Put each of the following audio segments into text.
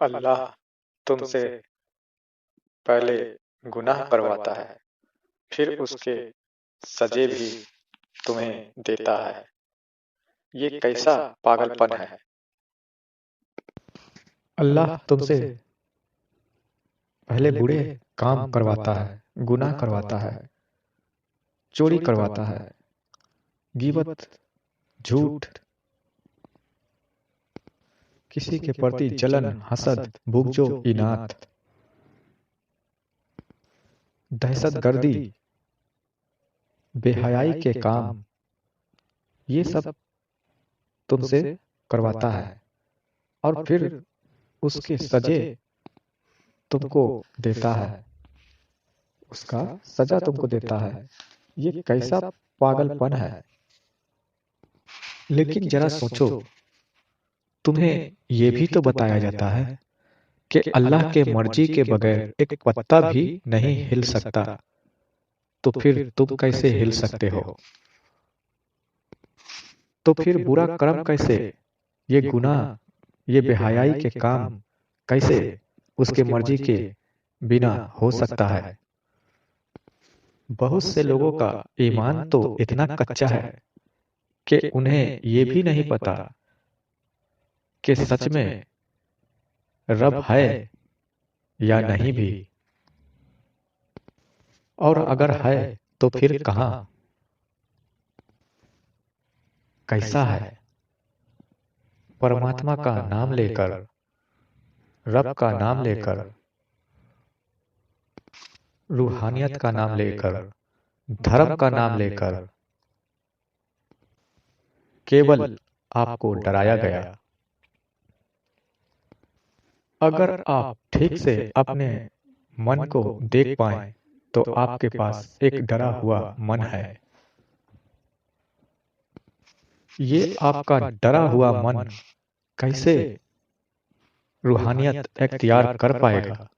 अल्लाह तुमसे पहले गुनाह करवाता है, फिर उसके सजे भी तुम्हें देता है। ये कैसा पागलपन है। अल्लाह तुमसे पहले बुरे काम करवाता है, गुनाह करवाता है, चोरी करवाता है, गीबत, झूठ, किसी के प्रति जलन, हसद, बुग़्ज़ो, इनात, दहशतगर्दी, बेहयाई के काम, ये सब तुमसे करवाता है और फिर उसके सजे तुमको देता है, उसका सजा तुमको देता है। ये कैसा पागलपन है। लेकिन जरा सोचो, तुम्हें यह भी तो बताया जाता है कि अल्लाह के मर्जी के बगैर एक पत्ता भी नहीं हिल सकता, तो फिर तुम कैसे हिल सकते हो? तो फिर बुरा कर्म कैसे, ये गुनाह, ये बेहयाई के काम कैसे उसके मर्जी के बिना हो सकता है? बहुत से लोगों का ईमान तो इतना कच्चा है कि उन्हें ये भी नहीं पता कि सच में रब है या नहीं भी, और अगर है तो फिर कहां, कैसा है। परमात्मा का नाम लेकर, रब का नाम लेकर, रूहानियत का नाम लेकर, धर्म का नाम लेकर केवल आपको डराया गया। अगर आप ठीक से अपने मन को देख पाएं तो आपके पास एक डरा हुआ मन है। ये आपका डरा हुआ मन कैसे रूहानियत इख्तियार कर पाएगा,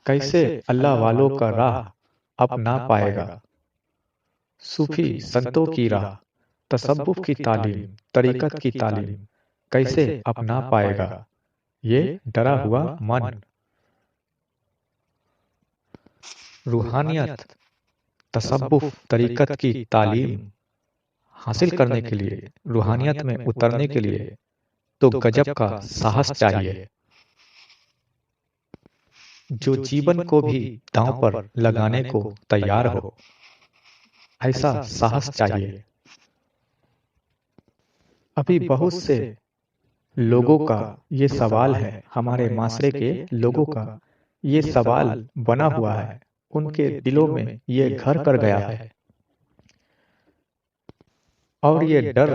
कैसे अल्लाह वालों का राह अपना पाएगा, सूफी संतों की राह, तसव्वुफ की तालीम, तरीकत की तालीम कैसे अपना पाएगा ये डरा हुआ मन। रूहानियत, तसव्वुफ, तरीकत की तालीम हासिल करने के लिए, रूहानियत में उतरने के लिए तो गजब का साहस चाहिए, जो जीवन को भी दांव पर लगाने को तैयार हो, ऐसा साहस चाहिए। अभी बहुत से लोगों का ये सवाल है, हमारे माशरे के लोगों का ये सवाल बना हुआ है, उनके दिलों में ये घर कर गया है और ये डर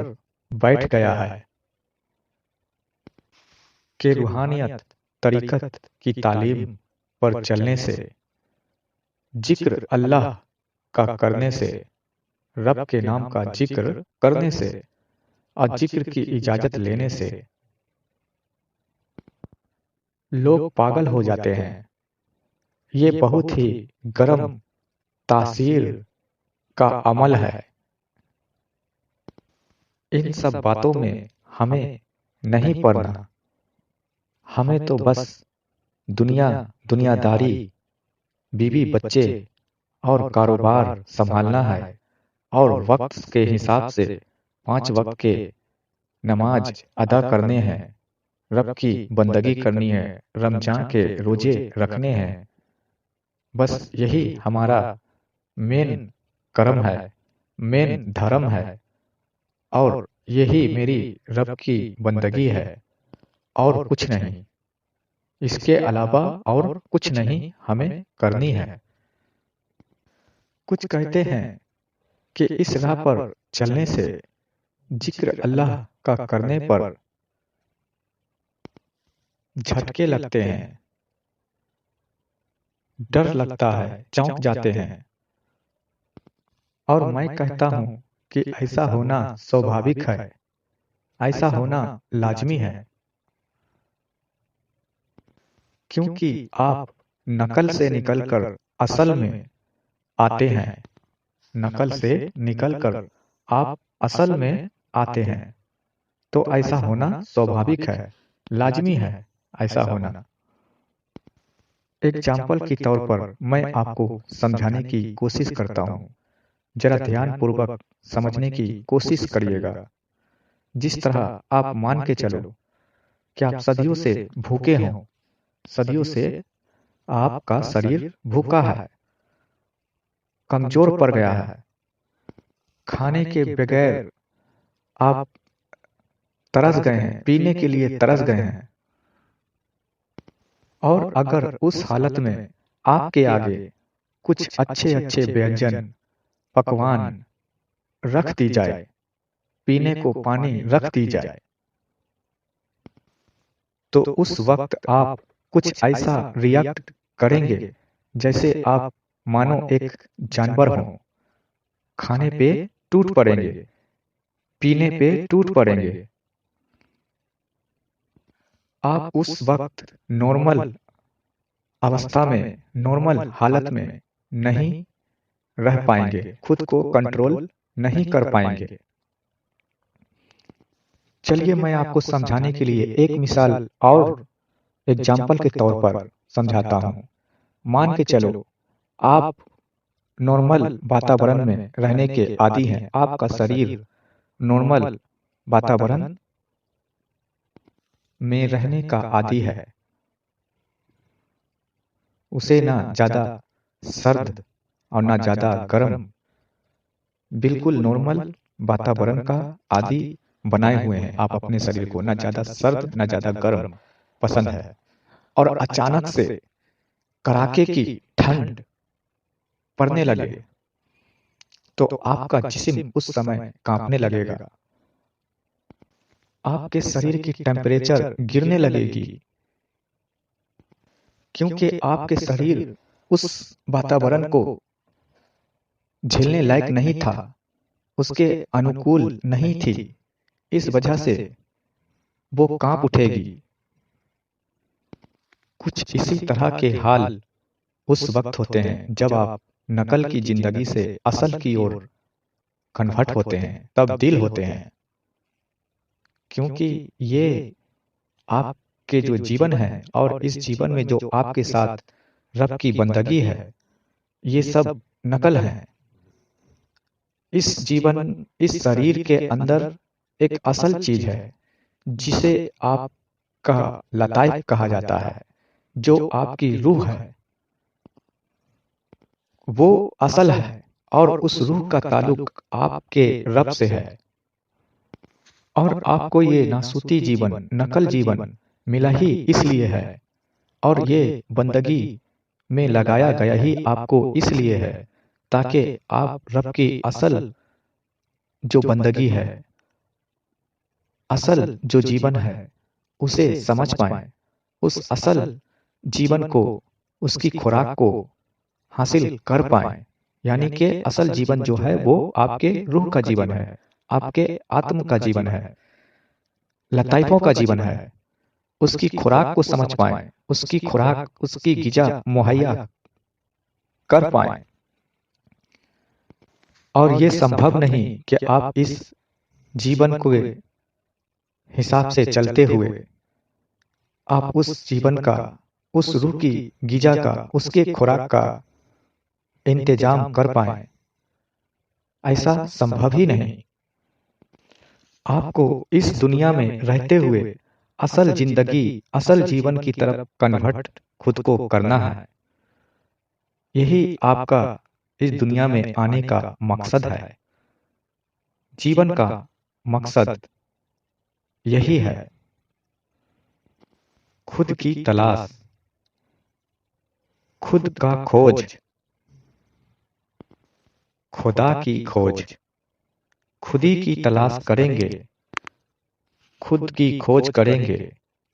बैठ गया है कि रूहानियत, तरीकत की तालीम पर चलने से, जिक्र अल्लाह का करने से, रब के नाम का जिक्र करने से और जिक्र की इजाजत लेने से लोग पागल हो जाते हैं। ये बहुत ही गरम तासीर का अमल है। इन सब बातों में हमें नहीं पड़ना, हमें तो बस दुनिया, दुनियादारी, बीवी बच्चे और कारोबार संभालना है और वक्त के हिसाब से 5 वक्त के नमाज अदा करने हैं, रब की बंदगी करनी है, रमजान के रोजे रखने हैं। बस यही हमारा मेन कर्म है, मेन धर्म है और यही मेरी रब की बंदगी है और कुछ नहीं। इसके अलावा और कुछ नहीं हमें करनी है। कुछ कहते हैं कि इस राह पर चलने से, जिक्र अल्लाह का करने पर झटके लगते हैं, डर लगता है, चौंक जाते हैं। और मैं कहता हूं कि ऐसा होना स्वाभाविक है, ऐसा होना लाजमी है, क्योंकि आप नकल से निकलकर असल में आते हैं, नकल से निकलकर आप असल में आते हैं, तो ऐसा होना स्वाभाविक है, लाजमी है, ऐसा होना। एग्जाम्पल के तौर पर मैं आपको समझाने की कोशिश करता हूँ, जरा ध्यानपूर्वक समझने की कोशिश करिएगा। जिस तरह आप मान के चलो कि आप सदियों से भूखे हों, सदियों से आपका शरीर भूखा है, कमजोर पड़ गया है, खाने के बगैर आप तरस गए हैं, पीने के लिए तरस गए हैं। और अगर उस हालत में आपके आगे कुछ अच्छे अच्छे व्यंजन, पकवान रख दी जाए, पीने को पानी रख दी जाए, तो उस वक्त आप कुछ ऐसा रिएक्ट करेंगे जैसे आप मानो एक जानवर हो, खाने पे टूट पड़ेंगे, पीने पे टूट पड़ेंगे। आप उस वक्त नॉर्मल अवस्था में, नॉर्मल हालत में नहीं रह पाएंगे, खुद को कंट्रोल नहीं कर पाएंगे। चलिए मैं आपको समझाने के लिए एक मिसाल और एग्जाम्पल के तौर पर समझाता हूं। मान के चलो आप नॉर्मल वातावरण में रहने के आदी हैं, आपका शरीर नॉर्मल वातावरण में रहने का आदी है, उसे ना ज्यादा सर्द और ना ज्यादा गर्म, बिल्कुल नॉर्मल वातावरण का आदी बनाए हुए हैं आप अपने शरीर को, ना ज्यादा सर्द ना ज्यादा गर्म पसंद है। और अचानक से कड़ाके की ठंड पड़ने लगे तो आपका जिस्म उस समय कांपने लगेगा, आपके शरीर की टेम्परेचर गिरने लगेगी, क्योंकि आपके शरीर उस वातावरण को झेलने लायक नहीं था, उसके अनुकूल नहीं थी। इस वजह से वो कांप उठेगी। कुछ इसी तरह के हाल उस वक्त होते हैं जब आप नकल की जिंदगी से असल की ओर कन्वर्ट होते हैं, तब्दील होते हैं। क्योंकि ये आपके जो जीवन है और इस जीवन में जो आपके साथ रब की बंदगी है, ये सब नकल है। इस जीवन, इस शरीर के अंदर एक असल चीज है जिसे आपका लताइफ कहा जाता है, जो आपकी रूह है, वो असल है और उस रूह का ताल्लुक आपके रब से है। और आपको ये नासूती जीवन, नकल जीवन मिला ही इसलिए है, और ये बंदगी में लगाया गया ही आपको इसलिए है ताकि आप रब की असल जो बंदगी है, असल जो जीवन है, उसे समझ पाएं, उस असल जीवन को, उसकी खुराक को हासिल कर पाएं। यानी कि असल जीवन जो है वो आपके रूह का जीवन है, आपके आत्म का जीवन है, लताइफों का जीवन है। उसकी खुराक को समझ पाएं, उसकी खुराक, उसकी गिजा मुहैया कर पाएं। और ये संभव नहीं कि आप इस जीवन को हिसाब से चलते हुए आप उस जीवन का, उस रूह की गिजा का, उसके खुराक का इंतजाम कर पाएं। ऐसा संभव ही नहीं। आपको इस दुनिया में रहते हुए असल जिंदगी, असल जीवन की तरफ कन्वर्ट खुद को करना है। यही आपका इस दुनिया में आने का मकसद है। जीवन का मकसद यही है। खुद की तलाश, खुद का खोज, खुदा की खोज। खुदी की तलाश करेंगे, खुद की खोज करेंगे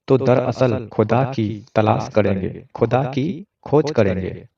तो दरअसल खुदा की तलाश करेंगे, खुदा की खोज करेंगे।